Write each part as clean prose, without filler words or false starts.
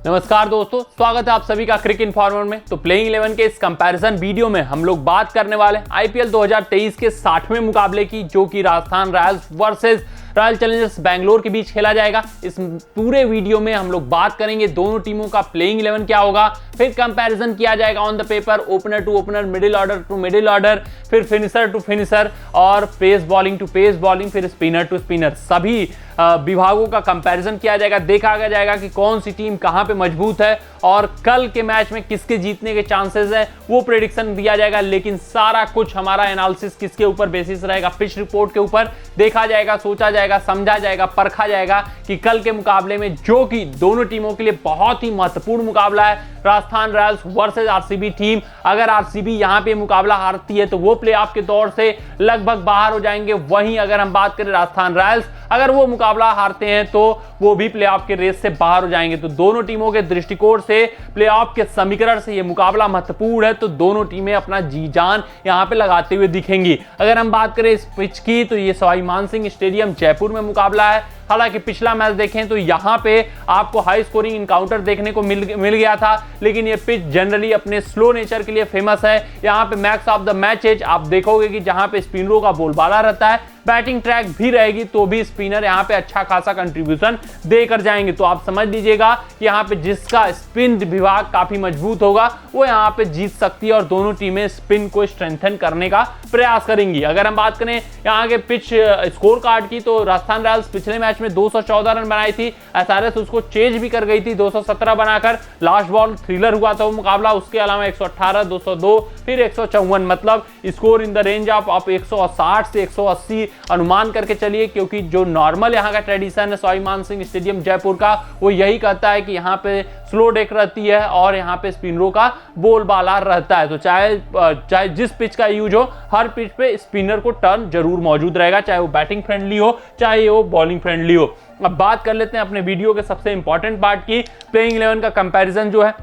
नमस्कार दोस्तों, स्वागत है आप सभी का क्रिक इन्फॉर्मर में। तो प्लेइंग 11 के इस कंपैरिजन वीडियो में हम लोग बात करने वाले हैं आईपीएल 2023 के 60वें मुकाबले की, जो कि Rajasthan Royals versus royal Challengers Bangalore के बीच खेला जाएगा। इस पूरे वीडियो में हम लोग बात करेंगे दोनों टीमों का प्लेइंग 11 क्या होगा, फिर कंपैरिजन किया जाएगा on the paper, opener to opener, middle order to middle order, फिर फिनिशर टू फिनिशर और pace bowling to pace bowling, फिर स्पिनर टू स्पिनर, सभी विभागों का कंपैरिजन किया जाएगा। देखा जाएगा कि कौन सी टीम कहां पे मजबूत है और कल के मैच में किसके जीतने के चांसेस है वो प्रेडिक्शन दिया जाएगा। लेकिन सारा कुछ हमारा एनालिसिस किसके ऊपर बेसिस रहेगा, पिच रिपोर्ट के ऊपर देखा जाएगा, सोचा जाएगा, समझा जाएगा, परखा जाएगा कि कल के मुकाबले में, जो कि दोनों टीमों के लिए बहुत ही महत्वपूर्ण मुकाबला है, Rajasthan Royals versus RCB team. अगर आरसीबी यहां पे मुकाबला हारती है तो वो प्लेऑफ के दौर से लगभग बाहर हो जाएंगे। वहीं अगर हम बात करें राजस्थान रॉयल्स, अगर वो मुकाबला हारते हैं तो वो भी प्लेऑफ के रेस से बाहर हो जाएंगे। तो दोनों टीमों के दृष्टिकोण से, प्लेऑफ के समीकरण से ये मुकाबला महत्वपूर्ण है। तो दोनों टीमें अपना जी जान यहां पे लगाते हुए दिखेंगी। अगर हम बात करें इस पिच की, तो ये सवाई मानसिंह स्टेडियम जयपुर में मुकाबला है। हालांकि पिछला मैच देखें तो यहां पे आपको हाई स्कोरिंग इनकाउंटर देखने को मिल गया था, लेकिन ये पिच जनरली अपने स्लो नेचर के लिए फेमस है। यहां पे मैक्स ऑफ द मैचेज आप देखोगे कि जहां पे स्पिनरों का बोलबाला रहता है, बैटिंग ट्रैक भी रहेगी, तो भी स्पिनर यहां पे अच्छा खासा कंट्रीब्यूशन देकर जाएंगे। तो आप समझ लीजिएगा कि यहां पे जिसका स्पिन विभाग काफी मजबूत होगा वो यहां पे जीत सकती है और दोनों टीमें स्पिन को स्ट्रेंथन करने का प्रयास करेंगी। अगर हम बात करें यहां के पिच स्कोर कार्ड की, तो राजस्थान रॉयल्स पिछले मैच में 214 रन बनाई थी, एसआरएच उसको चेंज भी कर गई थी 217 बनाकर। लास्ट बॉल थ्रिलर हुआ था वो मुकाबला। उसके अलावा 118, 202, फिर 154, मतलब score in the range of 160 से 180 अनुमान करके चलिए, क्योंकि जो नॉर्मल यहाँ का ट्रेडिशन है सवाई मानसिंह स्टेडियम जयपुर का, वो यही कहता है कि यहाँ पे स्लो डेक रहती है और यहाँ पे स्पिनरों का बोलबाला रहता है। तो चाहे जिस पिच का यूज हो, हर पिच पे स्पिनर को टर्न जरूर मौजूद रहेगा, चाहे वो बैटिंग फ्रेंडली हो, चाहे वो बॉलिंग फ्रेंडली हो। अब बात कर लेते हैं अपने वीडियो के सबसे इंपॉर्टेंट पार्ट की, प्लेइंग 11 का कंपैरिजन जो है।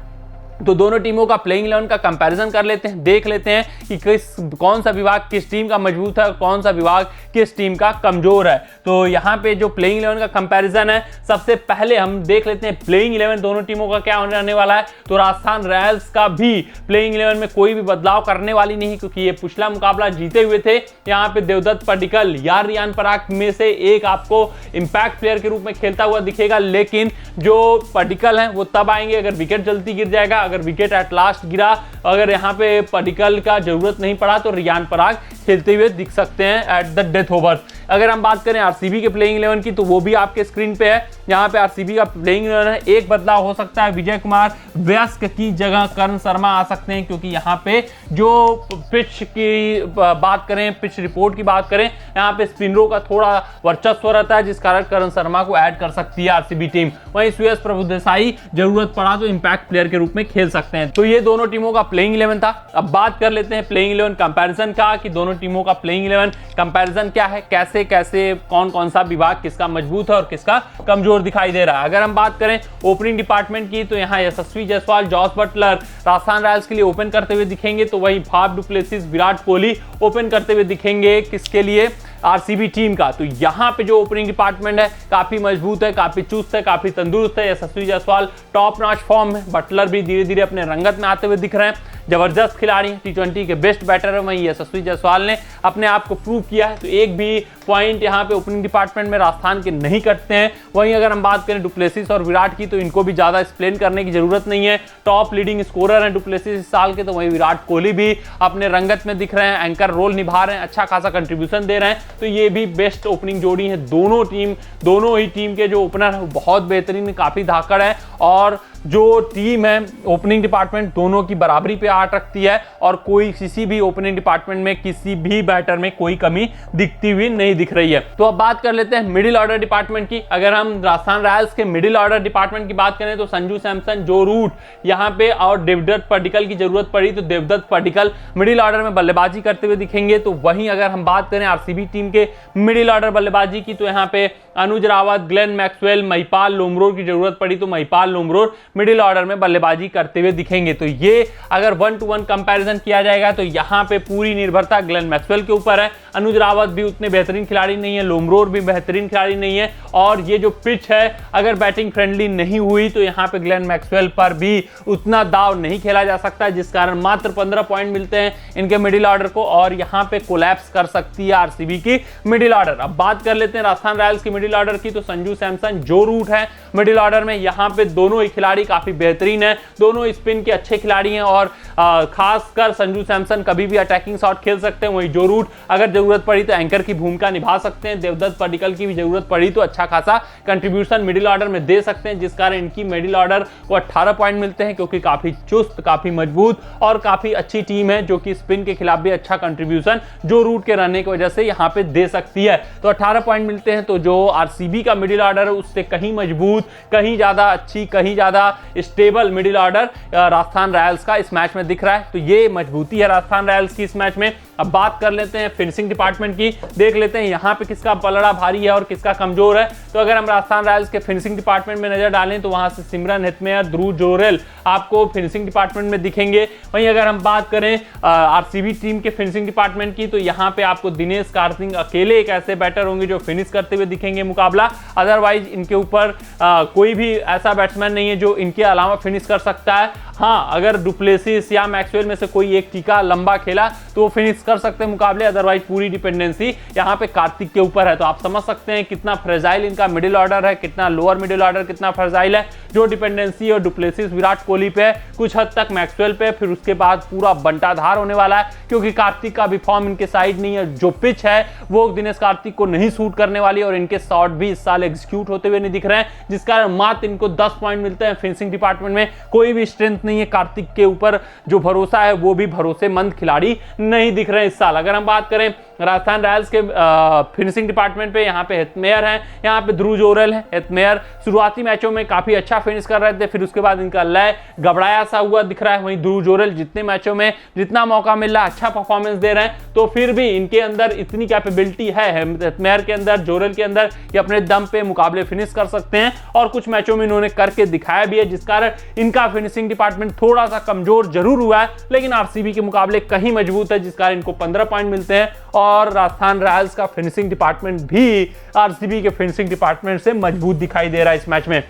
तो दोनों टीमों का प्लेइंग 11 का कंपैरिजन कर लेते हैं, देख लेते हैं कि कौन सा विभाग किस टीम का मजबूत है और कौन सा विभाग किस टीम का कमजोर है। तो यहाँ पे जो प्लेइंग 11 का कंपैरिजन है, सबसे पहले हम देख लेते हैं प्लेइंग 11 दोनों टीमों का क्या होने वाला है। तो राजस्थान रॉयल्स का भी प्लेइंग 11 में कोई भी बदलाव करने वाली नहीं, क्योंकि ये पिछला मुकाबला जीते हुए थे। यहाँ पे देवदत्त पडिक्कल या रियान पराग में से एक आपको इंपैक्ट प्लेयर के रूप में खेलता हुआ दिखेगा, लेकिन जो पडिक्कल है वो तब आएंगे अगर विकेट जल्दी गिर जाएगा। अगर विकेट एट लास्ट गिरा, अगर यहाँ पे पडिक्कल का जरूरत नहीं पड़ा, तो रियान पराग खेलते हुए दिख सकते हैं एट द डेथ ओवर। अगर हम बात करें आरसीबी के प्लेइंग 11 की, तो वो भी आपके स्क्रीन पे है। यहाँ पे आरसीबी का प्लेइंग 11 है, एक बदलाव हो सकता है, विजय कुमार व्यस्क की जगह कर्ण शर्मा आ सकते हैं, क्योंकि यहाँ पे जो पिच की बात करें, पिच रिपोर्ट की बात करें, यहाँ पे स्पिनरों का थोड़ा वर्चस्व रहता है, जिस कारण कर्ण शर्मा को ऐड कर सकती है आरसीबी टीम। वहीं सुयश प्रभुदेसाई जरूरत पड़ा तो इंपैक्ट प्लेयर के रूप में खेल सकते हैं। तो ये दोनों टीमों का प्लेइंग 11 था। अब बात कर लेते हैं प्लेइंग 11 कंपैरिजन का, कि दोनों टीमों का प्लेइंग 11 कंपैरिजन क्या है, कैसे कौन सा विभाग किसका मजबूत है और किसका कमजोर दिखाई दे रहा है। अगर हम बात करें ओपनिंग डिपार्टमेंट की, तो यहाँ Yashasvi Jaiswal, Jos Buttler Rajasthan Royals के लिए ओपन करते हुए दिखेंगे। तो वही Faf du Plessis, Virat Kohli open करते हुए दिखेंगे किसके लिए, आरसीबी टीम का। तो यहाँ पे जो ओपनिंग डिपार्टमेंट है काफी मजबूत है, काफी चुस्त है, काफी तंदुरुस्त है। यशस्वी जायसवाल टॉप नॉच फॉर्म में, बटलर भी धीरे धीरे अपने रंगत में आते हुए दिख रहे हैं, जबरदस्त खिलाड़ी हैं, टी20 के बेस्ट बैटर है। वहीं यशस्वी जायसवाल ने अपने आप को प्रूव किया है। तो एक भी पॉइंट यहाँ पे ओपनिंग डिपार्टमेंट में राजस्थान के नहीं कटते हैं। वहीं अगर हम बात करें डुप्लेसिस और विराट की, तो इनको भी ज्यादा एक्सप्लेन करने की जरूरत नहीं है, टॉप लीडिंग स्कोरर हैं डुप्लेसिस इस साल के। तो वहीं विराट कोहली भी अपने रंगत में दिख रहे हैं, एंकर रोल निभा रहे हैं, अच्छा खासा कंट्रीब्यूशन दे रहे हैं। तो ये भी बेस्ट ओपनिंग जोड़ी है। दोनों ही टीम के जो ओपनर है बहुत बेहतरीन, काफी धाकड़ है, और जो टीम है ओपनिंग डिपार्टमेंट दोनों की बराबरी पे आट रखती है, और कोई किसी भी ओपनिंग डिपार्टमेंट में किसी भी बैटर में कोई कमी दिखती हुई नहीं दिख रही है। तो अब बात कर लेते हैं मिडिल ऑर्डर डिपार्टमेंट की। अगर हम राजस्थान रॉयल्स के मिडिल ऑर्डर डिपार्टमेंट की बात करें, तो संजू सैमसन, जो रूट यहाँ पे और देवदत्त पडिक्कल की जरूरत पड़ी, तो देवदत्त पडिक्कल मिडिल ऑर्डर में बल्लेबाजी करते हुए दिखेंगे। तो वहीं अगर हम बात करें आरसीबी टीम के मिडिल ऑर्डर बल्लेबाजी की, तो यहाँ पे अनुज रावत, ग्लेन मैक्सवेल, महिपाल लोमरोर की जरूरत पड़ी तो महिपाल लोमरोर मिडिल ऑर्डर में बल्लेबाजी करते हुए दिखेंगे। तो ये अगर 1-to-1 कंपैरिजन किया जाएगा तो यहाँ पे पूरी निर्भरता ग्लेन मैक्सवेल के ऊपर है। अनुज रावत भी उतने बेहतरीन खिलाड़ी नहीं है, लोमरोर भी बेहतरीन खिलाड़ी नहीं है, और ये जो पिच है अगर बैटिंग फ्रेंडली नहीं हुई तो यहाँ पे ग्लेन मैक्सवेल पर भी उतना दाव नहीं खेला जा सकता, जिस कारण मात्र 15 पॉइंट मिलते हैं इनके मिडिल ऑर्डर को, और यहाँ पे कोलैप्स कर सकती है आरसीबी की मिडिल ऑर्डर। अब बात कर लेते हैं राजस्थान रॉयल्स की मिडिल ऑर्डर की। तो संजू सैमसन, जो रूट है मिडिल ऑर्डर में, यहाँ पे दोनों ही खिलाड़ी काफी बेहतरीन है, दोनों स्पिन के अच्छे खिलाड़ी हैं, और खासकर संजू सैमसन कभी भी अटैकिंग शॉट खेल सकते हैं, वही जो रूट अगर जरूरत पड़ी तो एंकर की भूमिका निभा सकते हैं। देवदत्त पडिक्कल की भी जरूरत पड़ी तो अच्छा खासा कंट्रीब्यूशन मिडिल ऑर्डर में दे सकते हैं, जिस कारण इनकी मिडिल ऑर्डर को 18 पॉइंट मिलते हैं, क्योंकि काफी चुस्त, काफी मजबूत और काफी अच्छी टीम है, जो कि स्पिन के खिलाफ भी अच्छा कंट्रीब्यूशन जो रूट के रहने की वजह से यहाँ पे दे सकती है। तो 18 पॉइंट मिलते हैं। तो जो आरसीबी का मिडिल ऑर्डर है उससे कहीं मजबूत, कहीं ज्यादा अच्छी, कहीं ज्यादा stable middle order Rajasthan Royals का इस मैच में दिख रहा है। तो ये मजबूती है राजस्थान रॉयल्स की इस मैच में। अब बात कर लेते हैं फिनिशिंग डिपार्टमेंट की, देख लेते हैं यहाँ पे किसका पलड़ा भारी है और किसका कमजोर है। तो अगर हम राजस्थान रॉयल्स के फिनिशिंग डिपार्टमेंट में नजर डालें तो वहां से सिमरन हेटमेयर, ध्रुव जोरेल आपको फिनिशिंग डिपार्टमेंट में दिखेंगे। वहीं अगर हम बात करें आरसीबी टीम के फिनिशिंग डिपार्टमेंट की, तो यहाँ पे आपको दिनेश कार्तिक अकेले एक ऐसे बैटर होंगे जो फिनिश करते हुए दिखेंगे मुकाबला, अदरवाइज इनके ऊपर कोई भी ऐसा बैट्समैन नहीं है जो इनके अलावा फिनिश कर सकता है। हाँ, अगर डुप्लेसिस या मैक्सवेल में से कोई एक टीका लंबा खेला तो वो फिनिश कर सकते हैं मुकाबले, अदरवाइज पूरी डिपेंडेंसी यहाँ पे कार्तिक के ऊपर है। तो आप समझ सकते हैं कितना फ्रेजाइल इनका मिडिल ऑर्डर है, कितना लोअर मिडिल ऑर्डर कितना फ्रेजाइल है। जो डिपेंडेंसी और डुप्लेसिस विराट कोहली पे, कुछ हद तक मैक्सवेल पे, फिर उसके बाद पूरा बंटाधार होने वाला है, क्योंकि कार्तिक का भी फॉर्म इनके साइड नहीं है। जो पिच है वो दिनेश कार्तिक को नहीं सूट करने वाली, और इनके शॉट भी इस साल एग्जीक्यूट होते हुए नहीं दिख रहे हैं, जिस कारण मात्र इनको 10 पॉइंट मिलते हैं। फिनिशिंग डिपार्टमेंट में कोई भी स्ट्रेंथ नहीं है, कार्तिक के ऊपर जो भरोसा है वो भी भरोसेमंद खिलाड़ी नहीं दिख रहे हैं इस साल। अगर हम बात करें राजस्थान रॉयल्स के फिनिशिंग डिपार्टमेंट पे, यहाँ पे हेटमेयर है, यहाँ पे ध्रुव जोरेल है। हेटमेयर शुरुआती मैचों में काफी अच्छा फिनिश कर रहे थे, फिर उसके बाद इनका लय गबड़ाया सा हुआ दिख रहा है। वहीं ध्रुव जोरेल जितने मैचों में जितना मौका मिल रहा है अच्छा परफॉर्मेंस दे रहे हैं, तो फिर भी इनके अंदर इतनी कैपेबिलिटी है हेटमेयर के अंदर, जोरेल के अंदर, कि अपने दम पे मुकाबले फिनिश कर सकते हैं, और कुछ मैचों में इन्होंने करके दिखाया भी है, जिस कारण इनका फिनिशिंग डिपार्टमेंट थोड़ा सा कमजोर जरूर हुआ है, लेकिन आरसीबी के मुकाबले कहीं मजबूत है, जिस कारण इनको 15 पॉइंट मिलते हैं। और राजस्थान रॉयल्स का फिनिशिंग डिपार्टमेंट भी आरसीबी के फिनिशिंग डिपार्टमेंट से मजबूत दिखाई दे रहा है इस मैच में।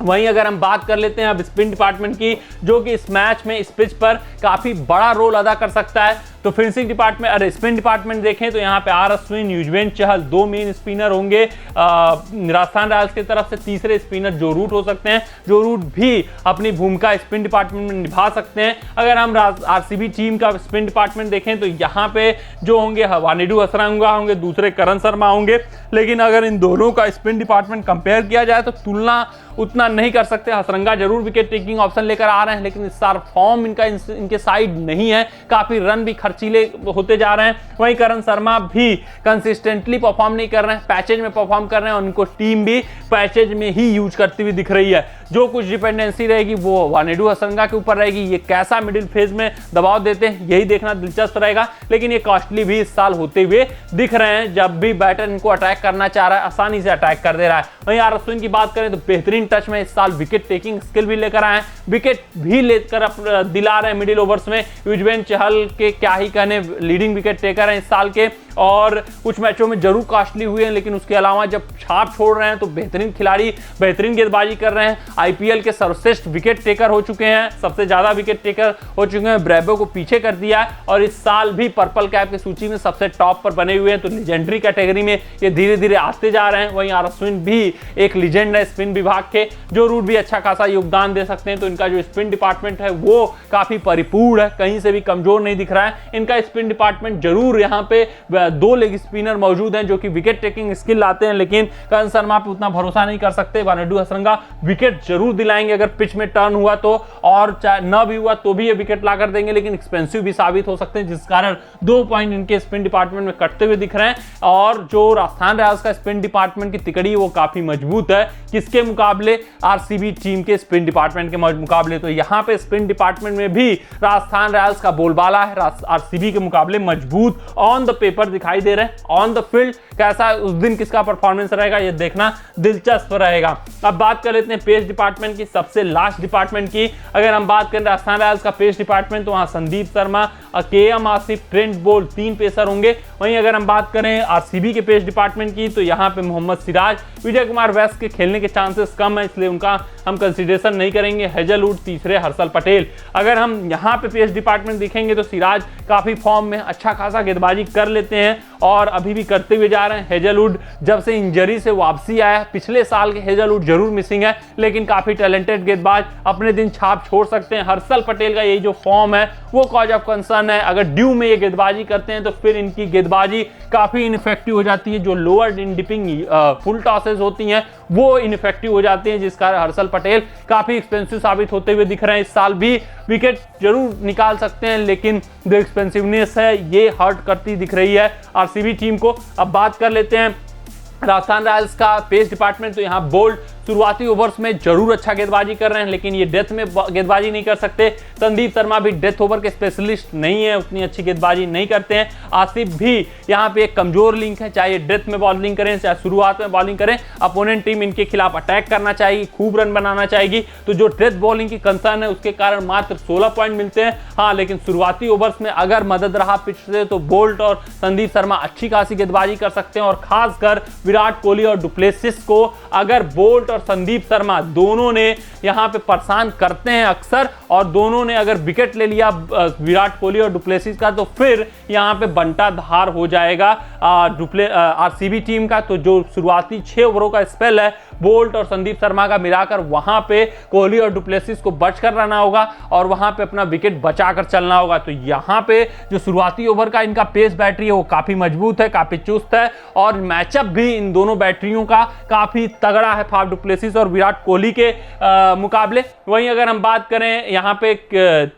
वहीं अगर हम बात कर लेते हैं अब स्पिन डिपार्टमेंट की, जो कि इस मैच में इस पिच पर काफी बड़ा रोल अदा कर सकता है, तो फिनिशिंग डिपार्टमेंट अरे स्पिन डिपार्टमेंट देखें तो यहाँ पे R Ashwin, Yuzvendra Chahal 2 main spinner होंगे राजस्थान रॉयल्स की तरफ से। तीसरे स्पिनर जो रूट हो सकते हैं, जो रूट भी अपनी भूमिका स्पिन डिपार्टमेंट में निभा सकते हैं। अगर हम आरसीबी टीम का स्पिन डिपार्टमेंट देखें तो यहाँ पे जो होंगे वानिडू हसरंगा होंगे, दूसरे करण शर्मा होंगे, लेकिन अगर इन दोनों का स्पिन डिपार्टमेंट कंपेयर किया जाए तो तुलना उतना नहीं कर सकते। हसरंगा जरूर विकेट टेकिंग ऑप्शन लेकर आ रहे हैं, लेकिन इस साल फॉर्म इनका इनके साइड नहीं है, काफी रन भी खर्चीले होते जा रहे हैं। वहीं करण शर्मा भी कंसिस्टेंटली परफॉर्म नहीं कर रहे हैं, पैचेज में परफॉर्म कर रहे हैं, और उनको टीम भी पैचेज में ही यूज करती हुई दिख रही है। जो कुछ डिपेंडेंसी रहेगी वो वानिडू हसरंगा के ऊपर रहेगी। ये कैसा मिडिल फेज में दबाव देते हैं यही देखना दिलचस्प रहेगा, लेकिन ये कॉस्टली भी इस साल होते हुए दिख रहे हैं। जब भी बैटर इनको अटैक करना चाह रहा है आसानी से अटैक कर दे रहा है। वहीं आर अश्विन की बात करें तो बेहतरीन टच में इस साल विकेट टेकिंग स्किल भी लेकर आए हैं, विकेट भी लेकर दिला रहे हैं मिडिल ओवर्स में। युजवेंद्र चहल के क्या ही कहने, लीडिंग विकेट टेकर हैं इस साल के, और कुछ मैचों में जरूर कॉस्टली हुए हैं, लेकिन उसके अलावा जब छाप छोड़ रहे हैं तो बेहतरीन खिलाड़ी, बेहतरीन गेंदबाजी कर रहे हैं। आईपीएल के सर्वश्रेष्ठ विकेट टेकर हो चुके हैं, सबसे ज्यादा विकेट टेकर हो चुके हैं, ब्रेवो को पीछे कर दिया, और इस साल भी पर्पल कैप की सूची में सबसे टॉप पर बने हुए हैं। तो लेजेंडरी कैटेगरी में ये धीरे धीरे आते जा रहे हैं। वहीं आर अश्विन भी एक लीजेंड है स्पिन विभाग के, जो रूट भी अच्छा खासा योगदान दे सकते हैं। तो इनका जो स्पिन डिपार्टमेंट है वो काफी परिपूर्ण है, कहीं से भी कमजोर नहीं दिख रहा है इनका स्पिन डिपार्टमेंट। जरूर यहाँ पे 2 लेग स्पिनर मौजूद हैं जो कि विकेट टेकिंग स्किल लाते हैं, लेकिन करण शर्मा पे उतना भरोसा नहीं कर सकते। वानिडू हसरंगा विकेट जरूर दिलाएंगे अगर पिच में टर्न हुआ तो, और चाहे न भी हुआ तो भी ये विकेट ला कर देंगे, लेकिन एक्सपेंसिव भी साबित हो सकते हैं, जिस कारण 2 पॉइंट इनके स्पिन डिपार्टमेंट में कटते हुए दिख रहे हैं। और जो राजस्थान रॉयल्स का स्पिन डिपार्टमेंट की तिकड़ी वो काफी मजबूत है, किसके मुकाबले, आरसीबी टीम के स्पिन डिपार्टमेंट के मुकाबले। तो यहाँ पे स्पिन डिपार्टमेंट में भी राजस्थान रॉयल्स का बोलबाला है, आरसीबी के मुकाबले मजबूत ऑन द पेपर दिखाई दे रहे हैं। ऑन द फील्ड कैसा उस दिन किसका परफॉर्मेंस रहेगा ये देखना दिलचस्प रहेगा। अब बात कर लेते हैं पेस डिपार्टमेंट की, सबसे लास्ट डिपार्टमेंट की। अगर हम बात करें राजस्थान रॉयल्स का पेस डिपार्टमेंट तो वहां Sandeep Sharma, KM Asif, Trent Boult 3 pacer होंगे। वहीं अगर हम बात करें आरसीबी के पेस डिपार्टमेंट की तो यहाँ पे मोहम्मद सिराज, विजय कुमार वैस के खेलने के चांसेस कम है, इसलिए उनका हम कंसीडरेशन नहीं करेंगे। हेजलवुड तीसरे, हर्षल पटेल। अगर हम यहाँ पे पेस डिपार्टमेंट देखेंगे तो सिराज काफी फॉर्म में, अच्छा खासा गेंदबाजी कर लेते हैं और अभी भी करते हुए जा रहे हैं। हेजलवुड जब से इंजरी से वापसी आया, पिछले साल के हेजलवुड जरूर मिसिंग है लेकिन काफी टैलेंटेड गेंदबाज, अपने दिन छाप छोड़ सकते हैं। हर्षल पटेल का यही जो फॉर्म है वो कॉज ऑफ कंसर्न है। अगर ड्यू में ये गेंदबाजी करते हैं तो फिर इनकी गेंदबाजी काफी इनफेक्टिव हो जाती है। जो lower in dipping full tosses होती हैं वो इनफेक्टिव हो जाती हैं, जिस कारण हर्षल पटेल काफी एक्सपेंसिव साबित होते हुए दिख रहे हैं। इस साल भी विकेट जरूर निकाल सकते हैं लेकिन जो एक्सपेंसिवनेस है ये हर्ट करती दिख रही है आरसीबी टीम को। अब बात कर लेते हैं राजस्थान रॉयल्स का पेस डिपार्टमेंट तो यहाँ बोल्ट शुरुआती ओवर्स में जरूर अच्छा गेंदबाजी कर रहे हैं लेकिन ये डेथ में गेंदबाजी नहीं कर सकते। संदीप शर्मा भी डेथ ओवर के स्पेशलिस्ट नहीं है, उतनी अच्छी गेंदबाजी नहीं करते हैं। आसिफ भी यहाँ पे एक कमजोर लिंक है, चाहे डेथ में बॉलिंग करें चाहे शुरुआत में बॉलिंग करें, अपोनेंट टीम इनके खिलाफ अटैक करना चाहेगी, खूब रन बनाना चाहेगी। तो जो डेथ बॉलिंग की कंसर्न है उसके कारण मात्र 16 पॉइंट मिलते हैं। हाँ, लेकिन शुरुआती ओवर्स में अगर मदद रहा पिच से तो बोल्ट और संदीप शर्मा अच्छी खासी गेंदबाजी कर सकते हैं और खासकर विराट कोहली और डुप्लेसिस को अगर बोल्ट और संदीप शर्मा दोनों ने यहां पे परेशान करते हैं अक्सर और दोनों ने अगर विकेट ले लिया विराट कोहली और डुप्लेसिस का तो फिर यहां पे बंटा धार हो जाएगा आरसीबी टीम का। तो जो शुरुआती 6 ओवरों का स्पेल है बोल्ट और संदीप शर्मा का मिलाकर वहां पे कोहली और डुप्लेसिस को बचकर रहना होगा और वहां पे अपना विकेट बचाकर चलना होगा। तो यहां पे जो शुरुआती ओवर का इनका पेस बैटरी है वो काफी मजबूत है, काफी चुस्त है और मैचअप भी इन दोनों बैटरियों का काफी तगड़ा है फाफ डुप्लेसिस और विराट कोहली के मुकाबले। वहीं अगर हम बात करें यहाँ पे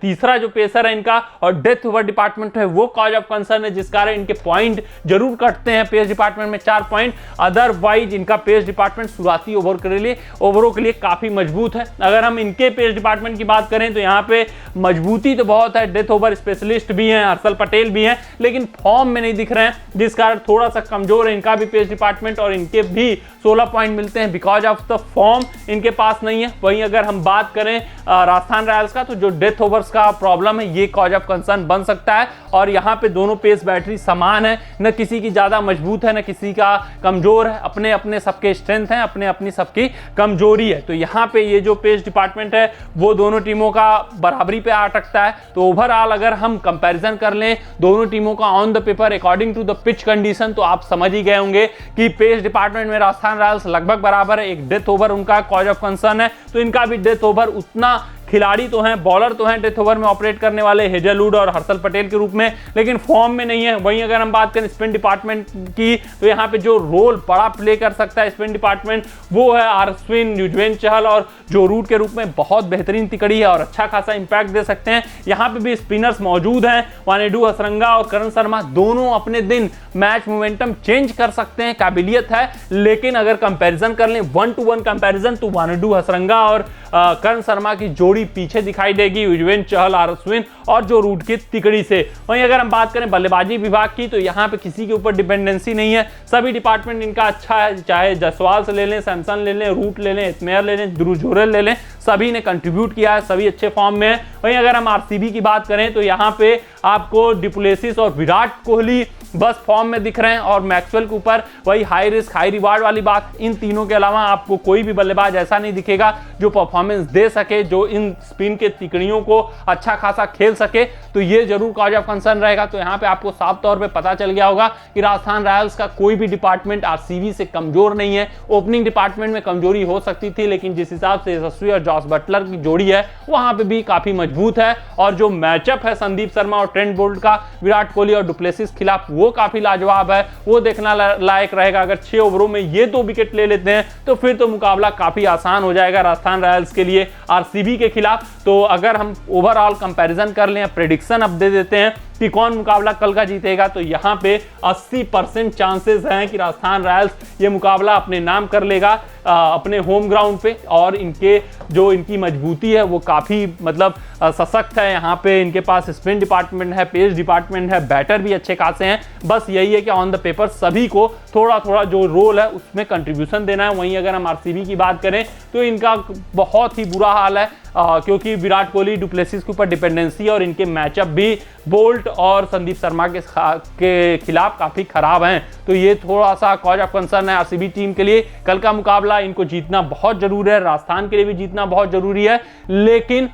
तीसरा जो पेसर है इनका और डेथ ओवर डिपार्टमेंट है वो कॉज ऑफ कंसर्न है, जिस कारण इनके पॉइंट जरूर कटते हैं पेस डिपार्टमेंट में 4 पॉइंट। अदरवाइज इनका पेस डिपार्टमेंट शुरुआती ओवरों के लिए काफी मजबूत है। अगर हम इनके पेस डिपार्टमेंट की बात करें तो यहाँ पे मजबूती तो बहुत है, डेथ ओवर स्पेशलिस्ट भी हैं, हर्षल पटेल भी हैं लेकिन फॉर्म में नहीं दिख रहे हैं, जिस कारण थोड़ा सा कमजोर है इनका भी पेस डिपार्टमेंट और इनके भी 16 पॉइंट मिलते हैं बिकॉज ऑफ द फॉर्म इनके पास नहीं है। वहीं अगर हम बात करें राजस्थान रॉयल्स का तो जो डेथ ओवर्स का प्रॉब्लम है ये कॉज ऑफ कंसर्न बन सकता है और यहाँ पे दोनों पेस बैटरी समान है, न किसी की ज्यादा मजबूत है न किसी का कमजोर है, अपने अपने सबके स्ट्रेंथ हैं, अपने अपनी सबकी कमजोरी है। तो यहाँ पे ये जो पेस डिपार्टमेंट है वो दोनों टीमों का बराबरी पे आ अटकता है। तो ओवरऑल अगर हम कंपैरिजन कर लें दोनों टीमों का on the paper according to the pitch condition तो आप समझ ही गए होंगे कि पेस डिपार्टमेंट में राजस्थान रॉयल्स लगभग बराबर है। एक डेथ ओवर उनका कॉज ऑफ कंसर्न है तो इनका भी डेथ ओवर उतना, खिलाड़ी तो हैं, बॉलर तो हैं डेथ ओवर में ऑपरेट करने वाले हेजलवुड और हर्षल पटेल के रूप में, लेकिन फॉर्म में नहीं है। वहीं अगर हम बात करें स्पिन डिपार्टमेंट की तो यहाँ पे जो रोल बड़ा प्ले कर सकता है स्पिन डिपार्टमेंट वो है अश्विन, युजवेंद्र चहल और जो रूट के रूप में बहुत बेहतरीन तिकड़ी है और अच्छा खासा इंपैक्ट दे सकते हैं। यहाँ पे भी स्पिनर्स मौजूद हैं, वानेडू हसरंगा और करण शर्मा दोनों अपने दिन मैच मोमेंटम चेंज कर सकते हैं, काबिलियत है। लेकिन अगर कंपैरिजन कर लें 1-to-1 कंपैरिजन तो वानेडू हसरंगा और करण शर्मा की जोड़ी पीछे दिखाई देगी युजवेंद्र चहल, अश्विन और जो रूट की तिकड़ी से। वहीं अगर हम बात करें बल्लेबाजी विभाग की तो यहाँ पे किसी के ऊपर डिपेंडेंसी नहीं है, सभी डिपार्टमेंट इनका अच्छा है, चाहे जायसवाल से ले लें, सैमसन ले लें, रूट ले लें, इत्मेयर ले लें, ध्रुव जुरैल ले लें, सभी ने कंट्रीब्यूट किया है, सभी अच्छे फॉर्म में है। वहीं अगर हम आरसीबी की बात करें तो यहाँ पे आपको डुप्लेसिस और विराट कोहली बस फॉर्म में दिख रहे हैं और मैक्सवेल के ऊपर वही हाई रिस्क हाई रिवार्ड वाली बात। इन तीनों के अलावा आपको कोई भी बल्लेबाज ऐसा नहीं दिखेगा जो परफॉर्मेंस दे सके, जो इन स्पिन के तिकड़ियों को अच्छा खासा खेल सके। तो ये जरूर कॉज ऑफ कंसर्न रहेगा। तो यहाँ पे आपको साफ तौर पे पता चल गया होगा कि राजस्थान रॉयल्स का कोई भी डिपार्टमेंट आरसीबी से कमजोर नहीं है। ओपनिंग डिपार्टमेंट में कमजोरी हो सकती थी लेकिन जिस हिसाब से यशस्वी और जॉस बटलर की जोड़ी है वहां पे भी काफी मजबूत है और जो मैचअप है संदीप शर्मा और ट्रेंट बोल्ट का विराट कोहली और डुप्लेसिस खिलाफ वो काफी लाजवाब है, वो देखना लायक रहेगा। अगर 6 ओवरों में ये 2 विकेट ले लेते हैं तो फिर तो मुकाबला काफी आसान हो जाएगा राजस्थान रॉयल्स के लिए आरसीबी के खिलाफ। तो अगर हम ओवरऑल कंपैरिजन कर लें, प्रेडिक्शन अब दे देते हैं दृष्टिकोण मुकाबला कल का जीतेगा तो यहाँ पे 80% चांसेस हैं कि राजस्थान रॉयल्स ये मुकाबला अपने नाम कर लेगा अपने होम ग्राउंड पे। और इनकी मजबूती है वो काफ़ी मतलब सशक्त है। यहाँ पे इनके पास स्पिन डिपार्टमेंट है, पेस डिपार्टमेंट है, बैटर भी अच्छे खासे हैं। बस यही है कि ऑन द पेपर सभी को थोड़ा थोड़ा जो रोल है उसमें कंट्रीब्यूशन देना है। वहीं अगर हम आरसीबी की बात करें तो इनका बहुत ही बुरा हाल है क्योंकि विराट कोहली डुप्लेसिस के ऊपर डिपेंडेंसी और इनके मैचअप भी बोल्ट और संदीप शर्मा के खिलाफ काफ़ी खराब हैं। तो ये थोड़ा सा कॉज ऑफ कंसर्न है आरसीबी टीम के लिए। कल का मुकाबला इनको जीतना बहुत जरूरी है, राजस्थान के लिए भी जीतना बहुत जरूरी है। लेकिन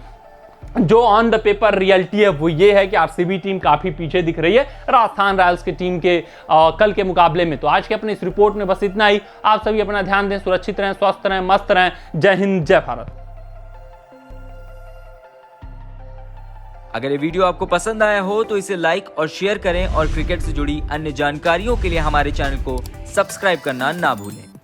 जो ऑन द पेपर रियलिटी है वो ये है कि आरसीबी टीम काफी पीछे दिख रही है राजस्थान रॉयल्स की टीम के कल के मुकाबले में। तो आज के अपने इस रिपोर्ट में बस इतना ही। आप सभी अपना ध्यान दें, सुरक्षित रहें, स्वस्थ रहें, मस्त रहें। जय हिंद, जय भारत। अगर ये वीडियो आपको पसंद आया हो तो इसे लाइक और शेयर करें और क्रिकेट से जुड़ी अन्य जानकारियों के लिए हमारे चैनल को सब्सक्राइब करना ना भूलें।